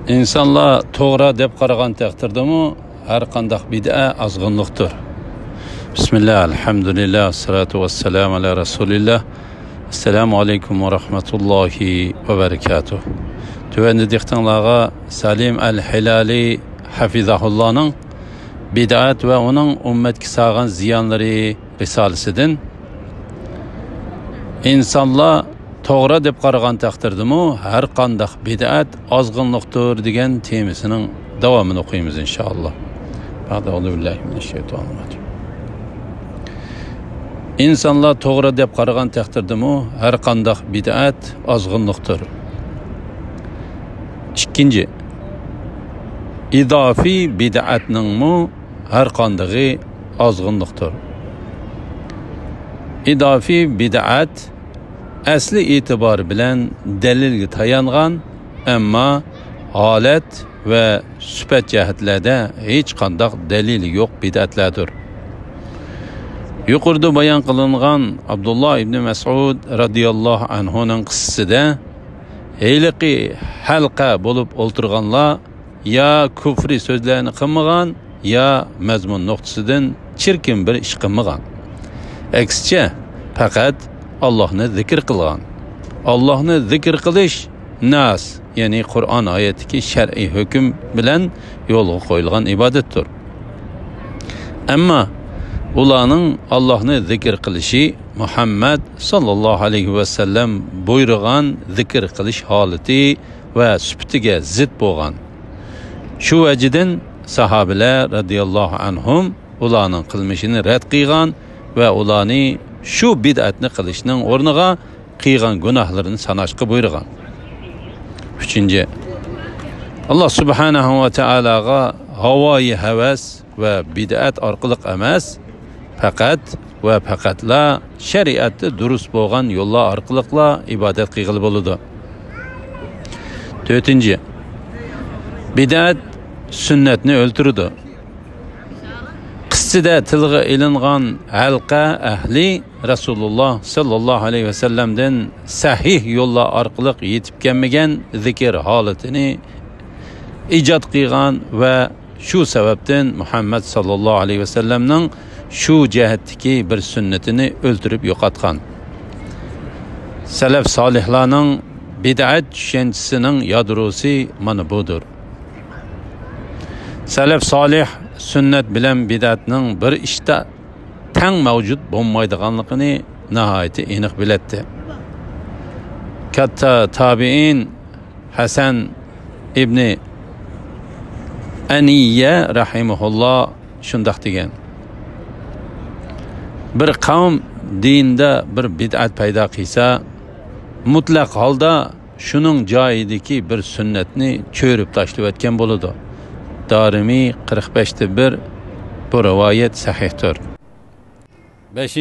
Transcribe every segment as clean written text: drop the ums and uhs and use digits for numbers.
İnsanlar to'g'ri deb qaragan taqdirdami har qanday bid'a azg'inlikdir. Bismillah, alhamdulillah, assalatu vassalamu ala rasulillah. Assalomu alaykum va rahmatullohi va barakatuh. Tuvandi dehqonlarga Salim al-Hilali hafizahullohning bid'at va uning ummatga sağgan ziyonlari risolasidan insonlar to'g'ri deb qaragan taqdirdami har qanday bid'at ozg'inlikdir degan temasining davomini o'qiymiz inshaalloh. A'udhu billahi minash shaytonir rojim. İnsanlar to'g'ri deb qaragan taqdirdami har qanday bid'at ozg'inlikdir. Ikkinchi, idofi bid'atning har qanday ozg'inlikdir. İdofi bid'at asli e'tibor bilan dalilga tayangan, ammo holat va sifat jihatlarda hech qanday dalili yo'q bid'atlardir. Yuqorida bayon qilingan Abdullah ibn Mas'ud radhiyallohu anhuning qissasida heyliqi halqa bo'lib o'ltirganlar ya kufri so'zlarni qilmagan, ya mazmun nuqtasidan chirkin bir ish qilmagan. Aksicha faqat Allah'ını zikr qilgan. Allah'ını zikr qilish nas, ya'ni Qur'on oyatidagi shar'iy hukm bilan yo'lga qo'yilgan ibodatdir. Ammo ularning Allah'ını zikr qilishi Muhammad sallallohu alayhi va sallam buyurgan zikr qilish holati va sifatiga zid bo'lgan. Shu vajidan sahobalar radhiyallohu anhum ularning qilmishini rad qilgan va ularni shu bid'atni qilishning o'rniga qilgan gunohlarini sanashga buyurgan. Uchinchi, Allah subhanahu va taologa havoyi havas va bid'at orqali emas, faqat va faqatla shariatda durust bo'lgan yo'llar orqali ibodat qilib bo'ladi. To'rtinchi, bid'at sunnatni o'ltiradi. Qissida tilga ilingan halqa ahli Rasululloh sallallohu alayhi va sallamdan sahih yo'llar orqali yetib kelmagan zikr holatini ijod qilgan va shu sababdan Muhammad sallallohu alayhi va sallamning shu jihatdagi bir sunnatini o'ltirib yo'qotgan. Salaf solihlarning bid'at tushunchasining yadrosi mana budir. Salaf solih sünnet bilen bid'atning bir ishda tang mavjud bo'lmaydiganligini nihoyatda aniq biletdi. Katta tabiin Hasan ibn Aniyya rahimahulloh shundoq degan: bir qavm dinda bir bid'at paydo qilsa, mutlaq holda shuning joyidagi bir sunnatni cho'rib tashlab o'tgan bo'ladi. Darimi 45'te 1 bu rivayet sahihtir. 5.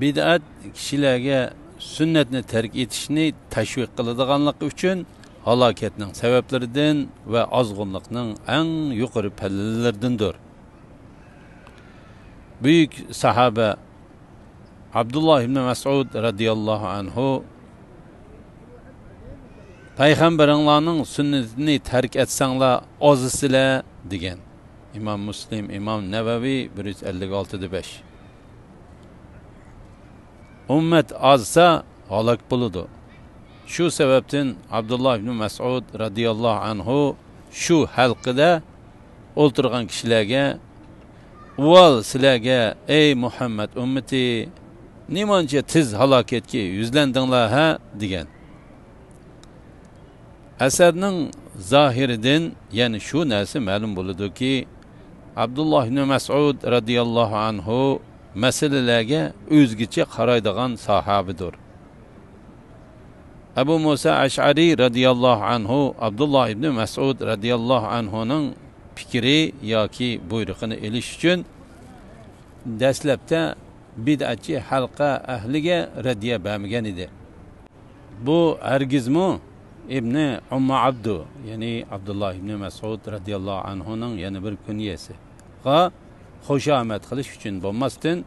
Bid'at kishilarga sunnatni tark etishni tashviq qiladiganligi uchun halokatning sabablaridan va ozg'inlikning eng yuqori pallalaridandir. Buyuk sahoba Abdullah ibn Mas'ud radhiyallohu anhu Peygamberinglarning sünnetini terk etsanglar ozisizlar degan. İmam Muslim, İmam Nevevi 156-5. Ummet azsa halak buludu. Şu sebepten Abdullah ibn Mas'ud radhiyallohu anhu şu halqida o'ltirgan kishilarga "Val sizlarga ey Muhammad ummati, nimancha tiz halokatga yuzlandinglar ha?" degan. Asarning zahiridan yani şu narsa ma'lum bo'ladi-ki, Abdullah ibn Mas'ud radhiyallohu anhu masalalarga o'zgacha qaraydigan sahobadir. Abu Musa Ash'ari radhiyallohu anhu Abdullah ibn Mas'ud radhiyallohu anhuning fikri yoki buyrug'ini elish uchun dastlabda bid'atchi halqa ahliga radiya bermagan edi. Bu hargizmi İbn Umma Abdu, yani Abdullah ibn Mas'ud radhiyallohu anhuning yana bir kunyasi va xushomat qilish uchun bo'lmasdan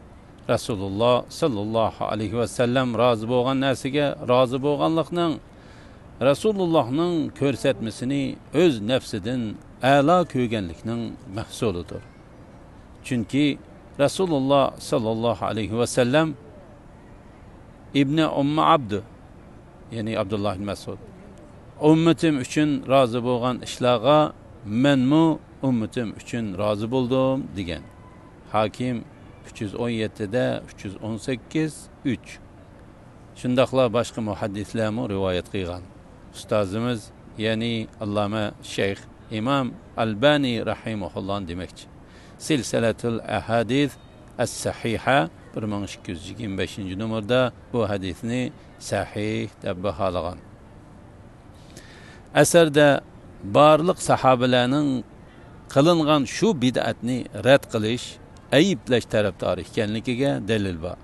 Rasululloh sallallohu alayhi va sallam rozi bo'lgan narsaga rozi bo'lganlikning Rasulullah'ның ko'rsatmasini o'z nafsidan a'lo ko'rganlikning mahsulidir. Chunki Rasululloh sallallohu alayhi va sallam ibn Ummu Abd, ya'ni Abdullah ibn Mas'ud, ummatim uchun rozi bo'lgan ishlarga menmu ummatim uchun rozi bo'ldim degan. Hakim 317da 318 3. Shundaqla boshqa muhaddislar ham rivoyat qilgan. Ustozimiz, ya'ni Alloma Shayx Imom Albani rahimahulloh demakchi. Silsilatul ahadis as-sahiha 1225-numarda bu hadisni sahih deb baholagan. Asarda barliq sahobalarning qilingan shu bid'atni rad qilish, ayiblash tarafdori ekanligiga dalil bor.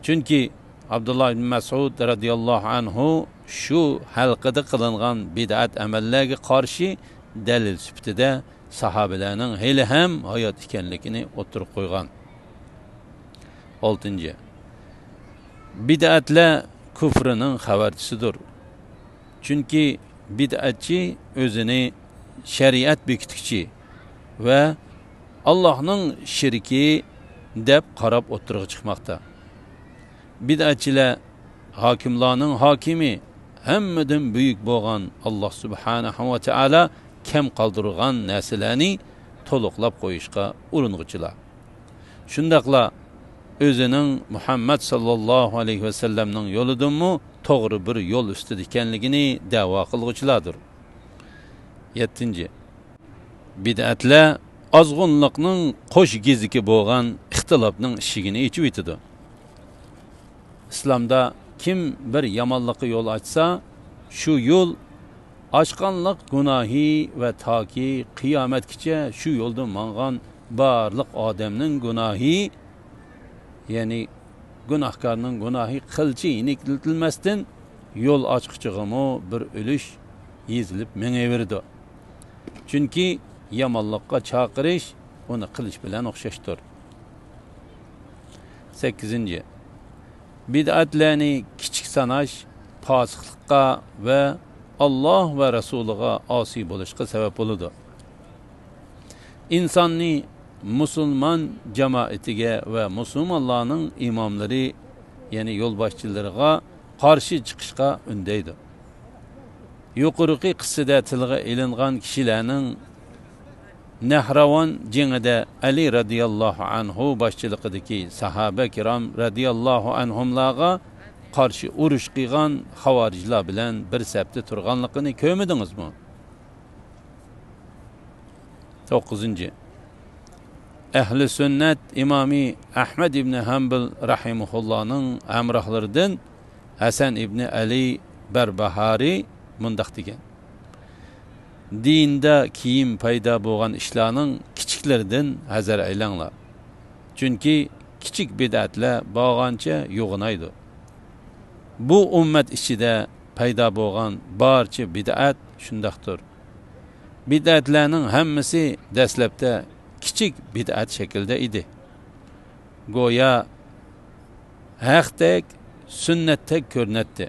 Chunki Abdullah ibn Mas'ud radhiyallohu anhu shu halqada qilingan bid'at amallarga qarshi dalil sifatida sahobalarning hali ham hayot ekanligini o'tirib qo'ygan. 6. Bid'atlar kufrining xabarchisidir. Chunki bid'atchi o'zini shariat bekituvchi va Allohning shirki deb qarab o'tirib chiqmoqda. Bid'atchilar hokimlarning hokimi, hammadan buyuk bo'lgan Alloh subhanahu va taolo kam qoldirgan narsalarni to'liqlab qo'yishga uringuchilar. Shundaqla o'zining Muhammad sallallohu alayhi va sallamning yo'lidanmi to'g'ri bir yo'l ustida ekanligini da'vo qilguchilardir. 7. Bid'atlar ozg'unlikning qo'sh giziki bo'lgan ixtilofning eshigini ichib yetadi. İslamda kim bir yomonlikqa yo'l açsa, shu yo'l ochqanlik gunohi va toki qiyomatgacha shu yo'ldan mangan barliq odamning gunohi, ya'ni gunohkorning gunohi qilchi iniklatilmasdan yo'l ochqichig'imi bir o'lish yezilib mengaverdi. Chunki yomonlikqa chaqirish uni qilish bilan o'xshashdir. 8. Bid'atlarni kichik sanash fosiqlikqa va Alloh va Rasuliga osi bo'lishga sabab bo'ladi. İnsonni musulmon jamoatiga va musulmonlarning imomlari, ya'ni yo'lboshchilariga qarshi chiqishga undaydi. Yuqorqi qissada tilga ilingan kishilarning Nahravan jengida Ali radhiyallohu anhu boshchiligidagi sahaba kiram radhiyallohu anhumlarga qarshi urush qilgan xavorijlar bilan bir safda turganligini ko'rmadingizmi? 9. Ahli sunnat imomi Ahmad ibn Hanbal rahimahullohning amrohlaridan Hasan ibn Ali Barbahari mundaq degan: dinda kiyim paydo bo'lgan ishlarning kichiklaridan hazar aylanglar. Chunki kichik bid'atlar bo'lgancha yo'g'inaydi. Bu ummat ichida paydo bo'lgan barcha bid'at shundaqdir. Bid'atlarning hammasi dastlabda kichik bid'at shaklida edi. Go'yo haqdek, sunnatdek ko'rinadi.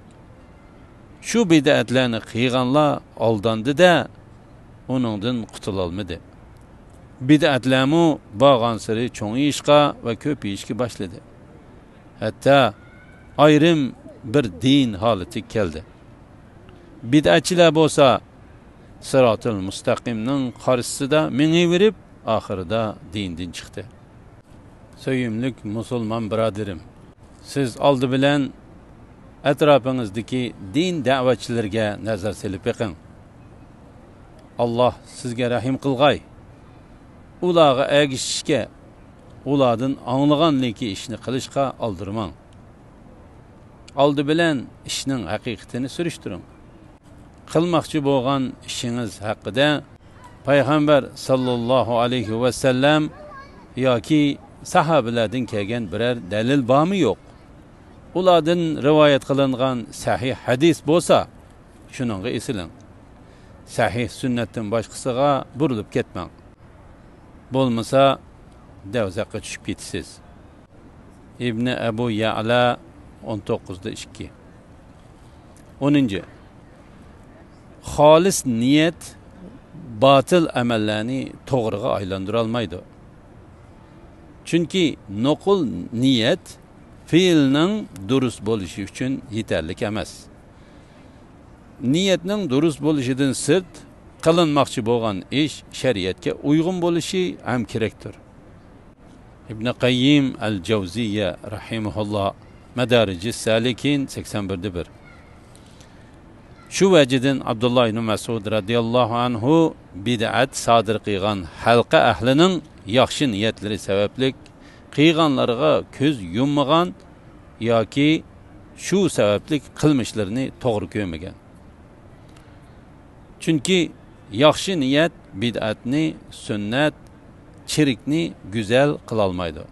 Shu bid'atlarni qilganlar aldandi-da, onundan qutulolmadi. Bid'atlarmu bo'lgan sari cho'ngishga va ko'payishga boshladi. Hatto ayrim bir din holati keldi. Bid'atchilar bo'lsa Siratul mustaqimning qarshisida mengaverib, oxirida dindan chiqdi. So'yimlik musulmon birodarim, siz oldi bilan atrofingizdagi din da'vatchilariga nazar solib beqing. Allah sizga rahim qilg'ay. Ularga agishishga, ulardan anglaganligi ishni qilishga oldirmang. Oldi bilan ishning haqiqatini surishtiring. Qilmoqchi bo'lgan ishingiz haqida payg'ambar sallallohu alayhi va sallam yoki sahobalardan kelgan biror dalil bormi yo'q? Ulardan rivoyat qilingan sahih hadis bo'lsa, shuningga esiling. Sahih sunnatdan boshqasiga burilib ketmang. Bo'lmasa davzaqqa tushib ketasiz. Ibn Abu Ya'la 19:2. 10. Xolis niyet batıl amellerini to'g'riga aylantira olmaydi. Chunki nuqul niyet fe'lning durust bo'lishi uchun yetarli emas. Niyetning durust bo'lishidan sirt qilinmoqchi bo'lgan ish shariatga uyg'un bo'lishi ham kerakdir. İbn Qayyim al-Jawziyya rahimahulloh Madarij-i Salikin 81-bir. Shu vajidan Abdullah ibn Mas'ud radhiyallohu anhu bid'at sodir qilgan halqa ahlining yaxshi niyatlari sababli qilganlariga ko'z yummagan yoki shu sababli qilmishlarini to'g'ri ko'rmagan. Chunki yaxshi niyat bid'atni, sunnat, chirikni go'zal qila olmaydi.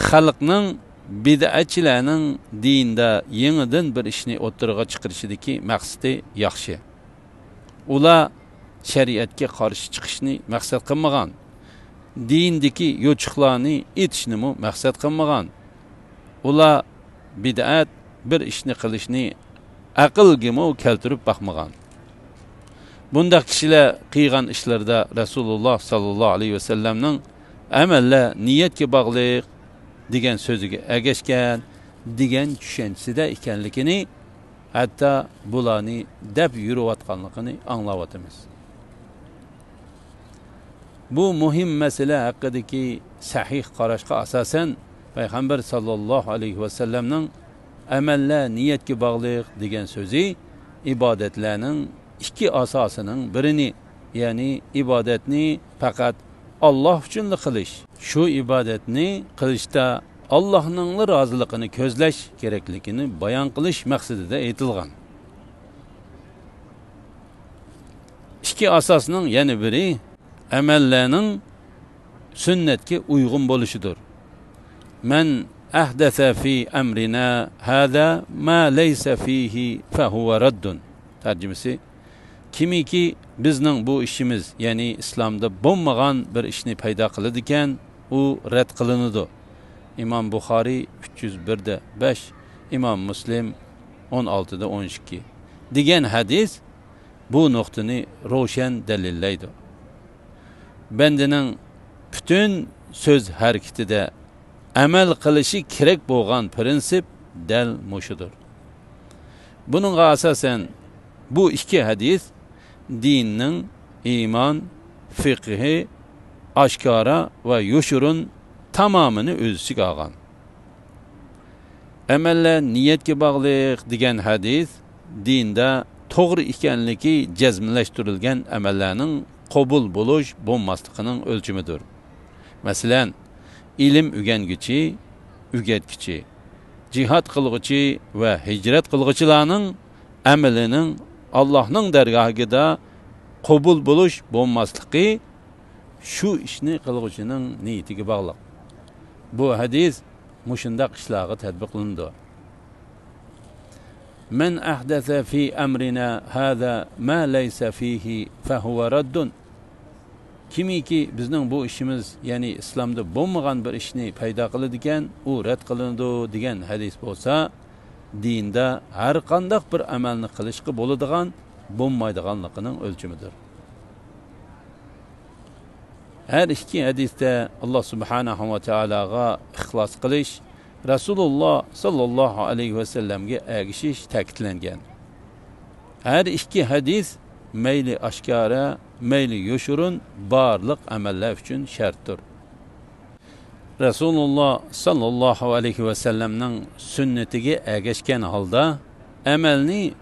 Xalqning bid'atchilarning dinda yangidan bir ishni o'ttirg'a chiqarishidagi maqsadi yaxshi. Ular shariatga qarshi chiqishni maqsad qilmagan. Dindagi yo'chiqlarni etishni maqsad qilmagan. Ular bid'at bir ishni qilishni aqlga keltirib baxmagan. Bundaq kishilar qilgan ishlarda Rasululloh sallallohu alayhi vasallamning amalla niyatga bog'liq degan so'ziga ergashgan degan tushanchisida ekanligini, hatto bularni deb yurayotganligini anglayotamiz. Bu muhim masala haqidagi sahih qarashga asosan payg'ambar sallallohu alayhi vasallamning amallar niyatga bog'liq degan so'zi ibodatlarning ikki asosining birini, ya'ni ibodatni faqat Alloh uchun qilish, shu ibodatni qilishda Allohning roziligini ko'zlash kerakligini bayon qilish maqsadida aytilgan. İki asosning yana biri amallarning sunnatga uyg'un bo'lishidir. Men ahdasa fi amrina hada ma laysa fihi fa huwa raddun. Tarjimasi: kimiki bizning bu ishimiz, ya'ni islomda bo'lmagan bir ishni paydo qiladi ekan, u rad qilinadi. İmam Buxoriy 301-5, İmam Muslim 16-12 degan hadis bu nuqtani ro'shan dalillaydi. Bandaning butun so'z harakatida amal qilishi kerak bo'lgan prinsip dal mushudir. Buningga asosan bu ikki hadis dinning iymon, fiqhi, oshkora va yoshurun tamomini o'z ichiga olgan. Amallar niyatga bog'liq degan hadis dinda to'g'ri ekanligi jazmlashtirilgan amallarning qabul bo'lish bo'lmasligining o'lchamidir. Masalan, ilm o'rganguchi, o'rgatguchi, jihad qilg'uchi va hijrat qilg'uchilarning amalining Allohning dargohida qabul bo'lish bo'lmasligi shu ishni qilg'uchining niyatiga bog'liq. Bu hadis mushundaq ishlarga tatbiqlandi. Men ahdasa fi amrina hada ma laysa fihi fa huwa raddun. Kimiki bizning bu ishimiz, ya'ni islomda bo'lmagan bir ishni paydo qiladi ekan, u rad qilindi degan hadis bo'lsa, dinda har qanday bir amalni qilishga bo'ladigan, bo'lmaydiganligining o'lchamidir. Her iki hadisde Allah subhanahu ve taolaga ixlos qilish, Rasululloh sallallohu alayhi ve sellemge ergishish ta'kidlangan. Her iki hadis mayli oshkora, mayli yoshurun barliq amallar uchun shartdir. Rasululloh sallallohu alayhi ve sellemning sunnatiga ergashgan holda amalni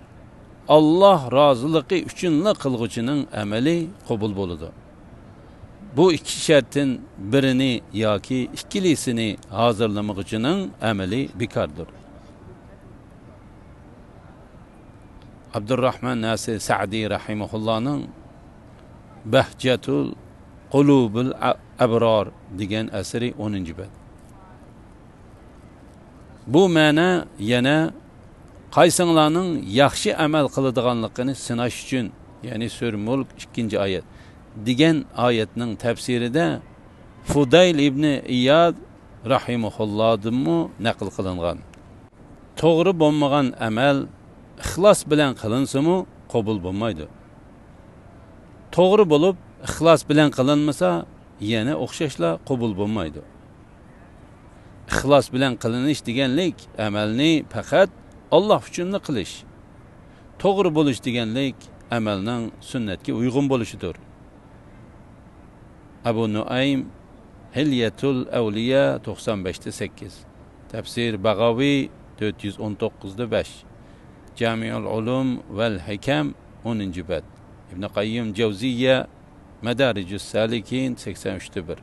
Allah roziligi uchun qilg'uchining amali qabul bo'ladi. Bu iki şartın birini yoki ikkilisini hazırlamoqchining amali bekardir. Abdurrahman Nasir Sa'di rahimahullohning Bahjatul Qulubul Abrar degan asari 10-bab. Bu ma'na yana qaysinglarning yaxshi amal qiladiganligini sinash uchun, ya'ni Sur Mulk 2-oyat degan oyatning tafsirida Fudayl ibn Iyad rahimahullohdan naql qilingan. to'g'ri bo'lmagan amal ixlos bilan qilinsa-mu qabul bo'lmaydi. To'g'ri bo'lib ixlos bilan qilinmasa yana o'xshashla qabul bo'lmaydi. Ixlos bilan qilinish deganlik amalni faqat Alloh uchun qilish. To'g'ri bo'lish deganlik amalning sunnatga uyg'un bo'lishidir. Abu Nuaym Hilyatul Awliya 95-8. Tafsir Bag'aviy 419-5. Jami'ul Ulum vel Hikam 10-bab. İbn Qayyim Cevziyya Madarijus Salikin 83-1.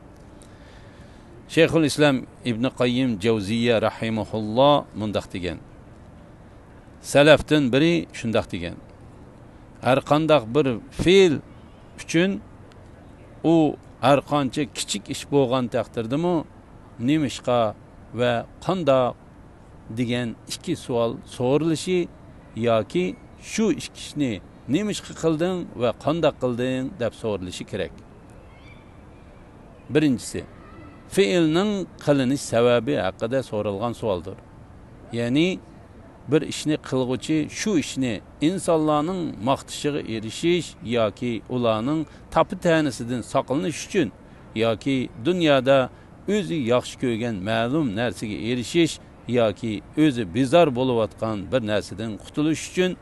Şeyhül İslam İbn Qayyim Cevziyya rahimahullah mundaq degan. Salafdan biri shundaq degan. Har qandaq bir fe'l uchun u har qancha kichik ish bo'lgan taqdirdami nemishqa va qandoq degan ikki savol so'rilishi yoki shu ishni nemishqa qilding va qandoq qilding deb so'rilishi kerak. Birinchisi, fe'lning qilinish sababi haqida so'ralgan savoldir. Ya'ni bir ishni qilguvchi shu ishni insonlarning maqtishiga erishish yoki ularning tapi tanisidan saqlanish uchun yoki dunyoda o'zi yaxshi ko'rgan ma'lum narsaga erishish yoki o'zi bezor bo'layotgan bir narsadan qutulish uchun,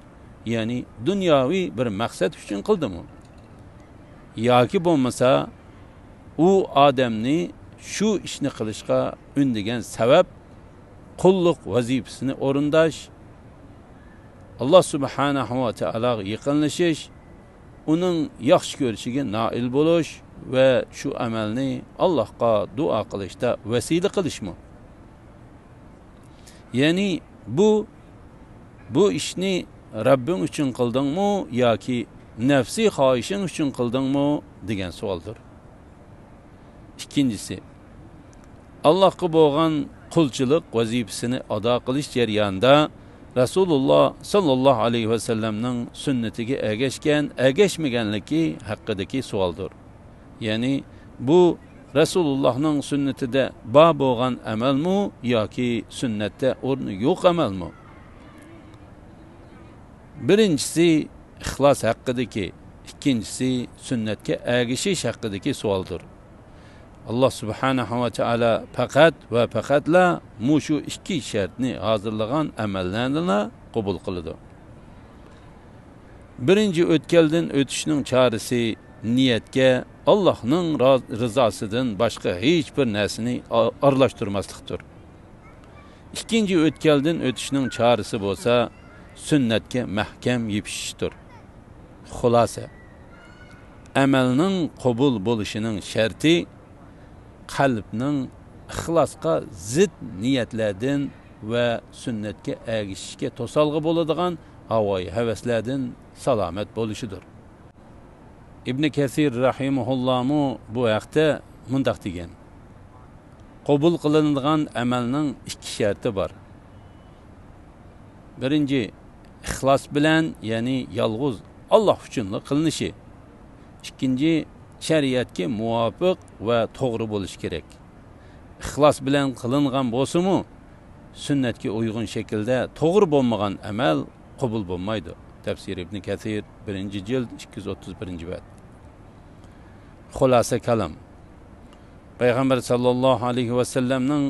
ya'ni dunyoviy bir maqsad uchun qildimi? Yoki bo'lmasa u odamni shu ishni qilishga undagan sabab qulluq vazifasini o'rindash, Alloh subhanahu va taologa yaqinlashish, uning yaxshi ko'rishiga noil bo'lish va shu amalni Allohga duo qilishda vasila qilishmi? Ya'ni bu ishni Rabbing uchun qildingmi yoki nafsi xohishing uchun qildingmi degan savoldir. Ikkinchisi, Allohga bo'lgan qulchilik vazifasini ado qilish jarayonida Rasululloh sallallohu alayhi va sallamning sunnatiga ergashmaganligi haqidagi savoldir. Ya'ni bu Rasulullohning sunnatida bor bo'lgan amalmi yoki sunnatda o'rni yo'q amalmi? Birinchisi ixlos haqidagi, ikkinchisi sunnatga ergashish haqidagi savoldir. Allah subhanahu wa ta'ala faqat va faqatla mushu ikki shartni hozirlagan amallarni qabul qiladi. Birinchi o'tkaldan o'tishning chorasi niyatga Allohning rizosidan boshqa hech bir narsani aralashtirmaslikdir. Ikkinchi o'tkaldan o'tishning chorasi bo'lsa sunnatga mahkam yepishishdir. Xulosa, amalning qabul bo'lishining sharti qalbning ixlosga zid niyatlardan va sunnatga ergashishga to'salg'i bo'ladigan havoyi havaslardan salomat bo'lishidir. Ibn Kasir rahimahulloh bu haqda mundaq degan. Qabul qilinadigan amalning ikki sharti bor. Birinchi, ixlos bilan, ya'ni yolg'iz Alloh uchun qilinishi. Ikkinchi, shariatga muvofiq va to'g'ri bo'lish kerak. Ixlos bilan qilingan bo'lsa-mu, sunnatga uyg'un shaklda to'g'ri bo'lmagan amal qabul bo'lmaydi. Tafsir Ibn Kasir 1-jild 231-bab. Xulosa kalam. Payg'ambar sallallohu alayhi va sallamning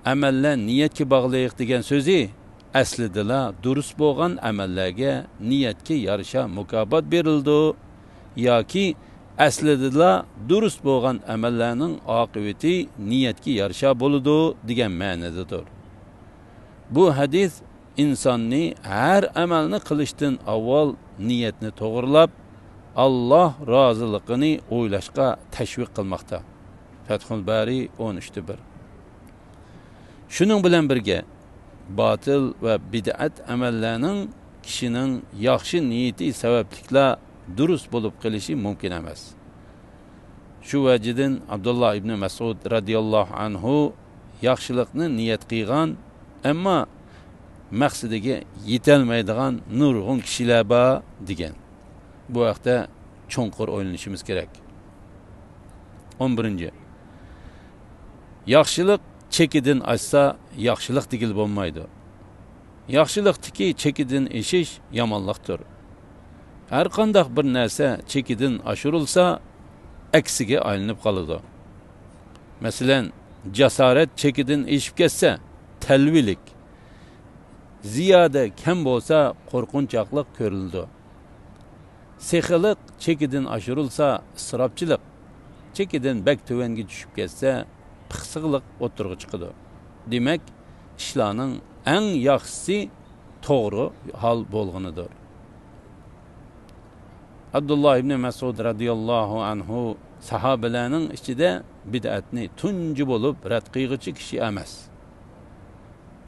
amallar niyatga bog'liq degan so'zi aslida durust bo'lgan amallarga niyatga yarasha mukofot berildi yoki aslida durust bo'lgan amallarning oqibati niyatga yarasha bo'ladi degan ma'nodadir. Bu hadis insonni har amalni qilishdan avval niyatni to'g'rilab, Alloh roziligini o'ylashga tashviq qilmoqda. Fathul Bari 13-1. Shuning bilan birga botil va bid'at amallarining kishining yaxshi niyati sabablikla durust bo'lib qilishi mumkin emas. Shu vajidan Abdullah ibn Mas'ud radhiyallohu anhu yaxshilikni niyat qilgan, ammo maqsadiga yetolmaydigan nurg'un kishilar bor degan. Bu vaqtda cho'nqur o'ylanishimiz kerak. 11. Yaxshilik chekidan oshsa yaxshilik degil bo'lmaydi. Yaxşılıqdaki çekidin eşiş yamanlıqdır. Her qandaq bir narsa çekidin aşırılsa, aksiga aylanib qoladi. Masalan, jasorat çekidin eşib ketsa, talvilik. Ziyoda kam bo'lsa, qo'rqinchoqlik ko'rildi. Sexilik çekidin aşırılsa, isrofchilik. Çekidin bak tuvanga tushib ketsa, piqsiqlik o'tirg'i chiqadi. Demak, ishlarning eng yaxshisi to'g'ri hal bo'lganidir. Abdullah ibn Mas'ud radiyallahu anhu sahabelerinin içinde bid'atni tunji bo'lib rad qilg'ichi kishi emas.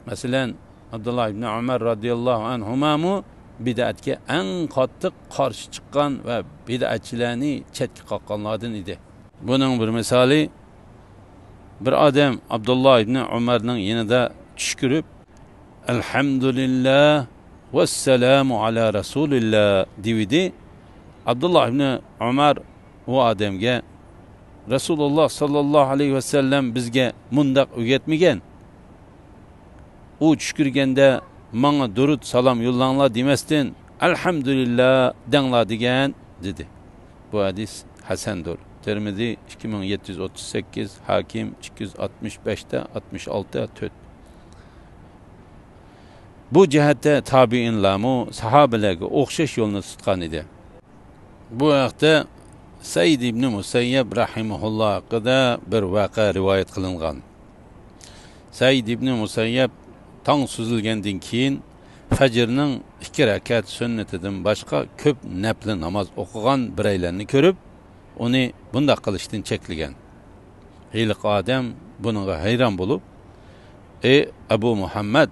Masalan, Abdullah ibn Umar radiyallahu anhumamu bid'atga eng qattiq qarshi chiqqan va bid'atchilarni chetga qoqqanlardan edi. Buning bir misoli, bir odam Abdullah ibn Umarning yanida tushkurib, "Elhamdülillah ve selamu ala Rasulillah" deydi. Abdullah ibn Umar o adamga Rasulullah sallallahu aleyhi ve sellem bizge mundaq öğretmegen. O tushkurganda "Manga durud salam yo'llanglar" demesden "Elhamdülillah" denglar degan dedi. Bu hadis hasandır. Tirmizi 2738, Hakim 265'te 66'da 4. Bu cihatte tabiinlarmu sahabelerge o'xshash yo'lni tutgan edi. Bu vaqtda Said ibn Musayyab rahimahulloh haqida bir voqea rivoyat qilingan. Said ibn Musayyab tong suzilgandan keyin fajrning 2 rakat sunnatidan boshqa ko'p nafli namoz o'qigan biraylarni ko'rib, uni bunday qilishdan cheklagan. Hiliq odam bunga hayron bo'lib, "Ey Abu Muhammad,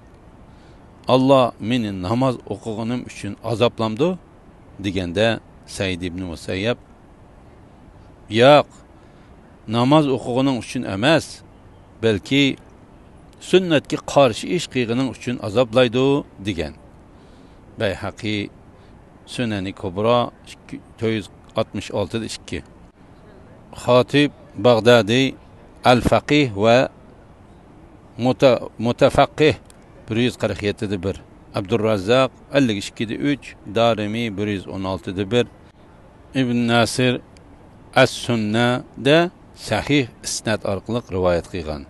Allah meni namoz o'qiganim uchun azoblamdi" deganda Said ibn Musayyab, "Yo'q, namoz o'qiganing uchun emas, balki sunnatga qarshi ish qilganing uchun azoblaydi" degan. Bayhaqi Sunani Kubra 466-2. Xatib Bag'dadiy Al-Faqih va Mutafaqqih 147-1. Abdurrazzaq 52-3, Darimi 116-1, İbn Nasir As-Sunna'da sahih isnad orqali rivoyat qilgan.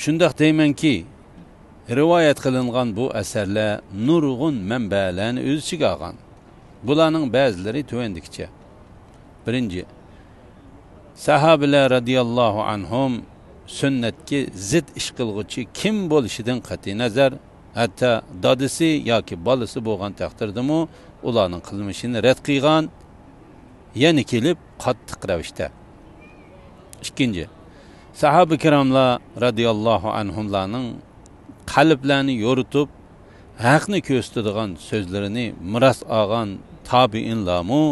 Shundaq deymanki, rivoyat qilingan bu asarlar nurg'un manbalarni o'z ichiga olgan. Bularning ba'zilari tuvandikcha. Birinchi, sahabelar radiyallohu anhum sunnatga zid ish qilg'uchi kim bo'lishidan qat'iy nazar, hatto dadisi yoki bolasi bo'lgan taqdirdami ularning qilmishini rad qilgan, yana kelib qattiq ravishda. Ikkinchi, sahabe kiramlar radiyallohu anhumlarning qalblarini yoritib, haqni ko'rsatadigan so'zlarini miras olgan tabiinlarmu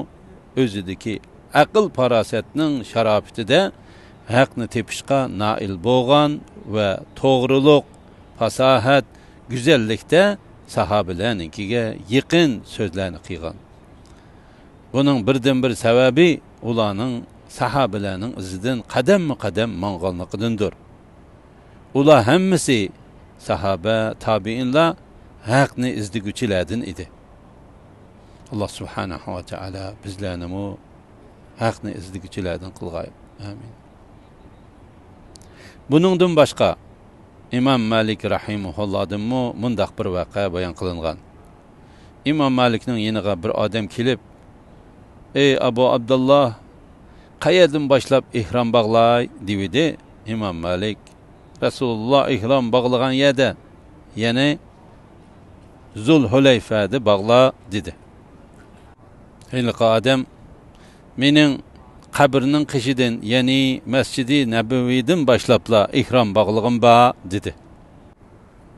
o'zidagi aql farosatning sharofatida haqni tepishga nail bo'lgan va to'g'riliq, fasohat, go'zallikda sahabelarnikiga yaqin so'zlarni qilgan. Buning birdan-bir sababi ularning sahabelarning izidan qadam-qadam mong'onligidandir. Ular hammasi sahaba, tabiinlar haqni izdiguvchilardan edi. Alloh subhanahu va taolo bizlarni haqni izdiguvchilardan qilg'ay. Amin. Buningdan boshqa İmam Malik rahimahullohdan mundaq bir voqea bayon qilingan. İmam Malikning yeniga bir odam kelib, "Ey Abu Abdullah, qayerdan boshlab ihrom bog'lay?" dedi. İmam Malik, "Rasululloh ihrom bog'lagan yerda, ya'ni Zulhulayfada bog'la" dedi. Hiliq odam, "Mening qabrning qishidan, ya'ni Masjidi Nabaviydan boshlabla ihrom bog'lig'im ba" dedi.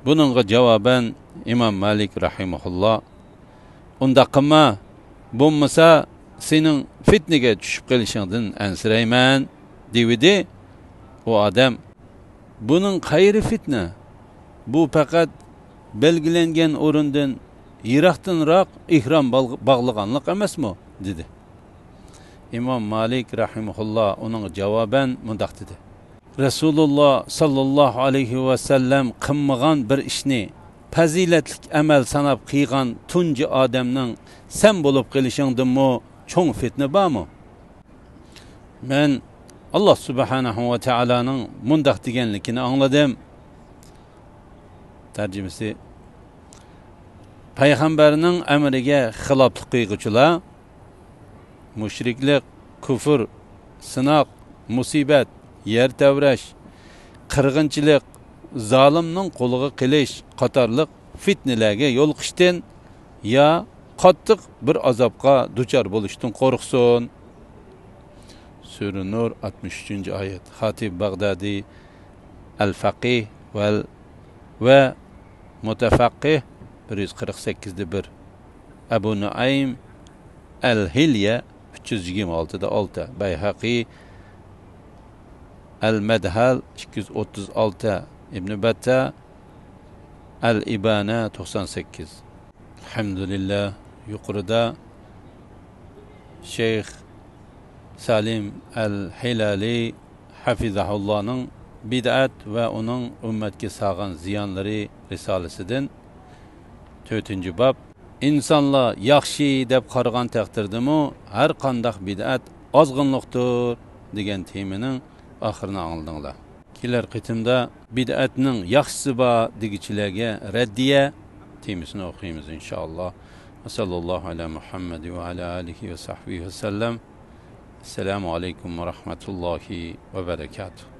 Buningga javoban İmam Malik rahimahulloh, "Unda qilma, bo'lmasa sening fitnaga tushib qolishingdan ansirayman" dedi. O odam, "Buning qayri fitna? Bu faqat belgilangan o'rindan yiroqdanroq ihrom bog'laganlik emasmi?" dedi. İmam Malik rahimahulloh uning javoban mundaq dedi: Resulullah sallallahu aleyhi ve sellem kılmagan bir işni faziletlik amel sanab kıygan tuncu adamның sen bulup gelişindin mu çoğun fitne ba mı? Ben Allah subhanahu ve teala'nın mundak degenlikini anladım. Tercümesi Peygamberinin emrige hilaplık kıyıcılar, müşriklik, küfür, sınak, musibet, yer tevreş, kırgınçılık, zalimnin koluğu kiliş, katarlık fitnelerge yol kıştın ya kattık bir azapka duçar buluştun korksun. Sure Nur 63. ayet. Hatib Bagdadi El-Fakih ve Mutefakih 148'de 1. Ebu Nuaym El-Hilye 326'da 6. Beyhaqi El-Medhal 236. İbn Battah El-İbana 98. Elhamdülillah, yukarıda Şeyh Salim El-Hilali Hafizahullah'ın bid'at ve onun ümmetke sağan ziyanları risalesinden 4. bab. İnsanlar yaxshi deb qaragan taqdirdimi har qandaq bid'at ozg'inlikdir degan temining oxirini angladinglar. Kelar qitimda bid'atning yaxshisi bor degichilarga raddiya temisini o'qiymiz inshaalloh. Sallallohu ala Muhammad ve ala alihi ve sahbihi ve sellem. Esselamu aleyküm ve rahmetullahi ve berekatuhu.